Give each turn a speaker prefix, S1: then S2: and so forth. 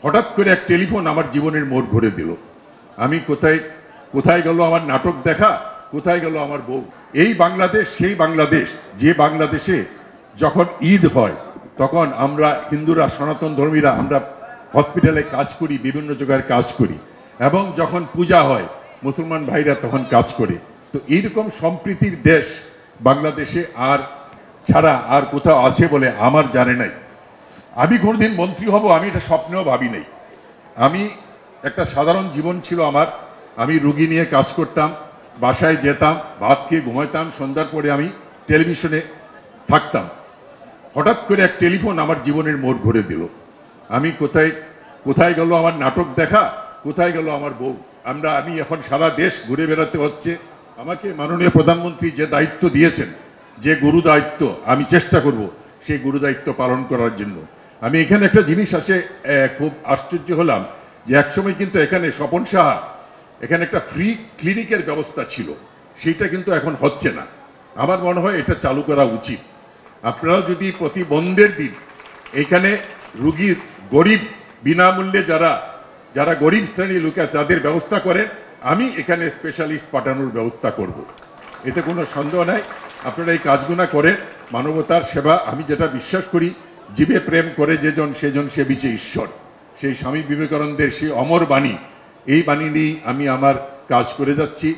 S1: হঠাৎ করে এক টেলিফোন আমার জীবনের মোড় ঘুরে দিল। আমি কোথায় কোথায় গেল আমার নাটক দেখা, কোথায় গেল আমার বউ। এই বাংলাদেশ সেই বাংলাদেশ যে বাংলাদেশে যখন ঈদ হয় তখন আমরা হিন্দুরা, সনাতন ধর্মীরা আমরা হসপিটালে কাজ করি, বিভিন্ন জায়গায় কাজ করি, এবং যখন পূজা হয় মুসলমান ভাইরা তখন কাজ করে। তো এইরকম সম্প্রীতির দেশ বাংলাদেশে আর ছাড়া আর কোথাও আছে বলে আমার জানে নাই। আমি কোনোদিন মন্ত্রী হব আমি এটা স্বপ্নেও ভাবি নাই। আমি একটা সাধারণ জীবন ছিল আমার। আমি রুগী নিয়ে কাজ করতাম, বাসায় যেতাম, ভাত খেয়ে ঘুমাইতাম, সন্ধ্যার পরে আমি টেলিভিশনে থাকতাম। হঠাৎ করে এক টেলিফোন আমার জীবনের মোড় ঘুরে দিল। আমি কোথায় গেল আমার নাটক দেখা, কোথায় গেল আমার বউ। আমি এখন সারা দেশ ঘুরে বেড়াতে হচ্ছে। আমাকে মাননীয় প্রধানমন্ত্রী যে দায়িত্ব দিয়েছেন, যে গুরু দায়িত্ব, আমি চেষ্টা করব সেই গুরু দায়িত্ব পালন করার জন্য। আমি এখানে একটা জিনিস আছে, খুব আশ্চর্য হলাম যে একসময় কিন্তু এখানে স্বপন সাহা এখানে একটা ফ্রি ক্লিনিকের ব্যবস্থা ছিল, সেইটা কিন্তু এখন হচ্ছে না। আমার মনে হয় এটা চালু করা উচিত। আপনারা যদি প্রতি বন্ধের দিন এখানে রুগীর গরিব বিনামূল্যে যারা গরিব শ্রেণীর লোক আছে তাদের ব্যবস্থা করেন, আমি এখানে স্পেশালিস্ট পাঠানোর ব্যবস্থা করব। এতে কোনো সন্দেহ নাই। আপনারা এই কাজগুলো করেন, মানবতার সেবা। আমি যেটা বিশ্বাস করি, জীবে প্রেম করে যেজন সেজন সে বিচে ঈশ্বর, সেই স্বামী বিবেকানন্দের সেই অমর বাণী, এই বাণী নিয়েই আমি আমার কাজ করে যাচ্ছি।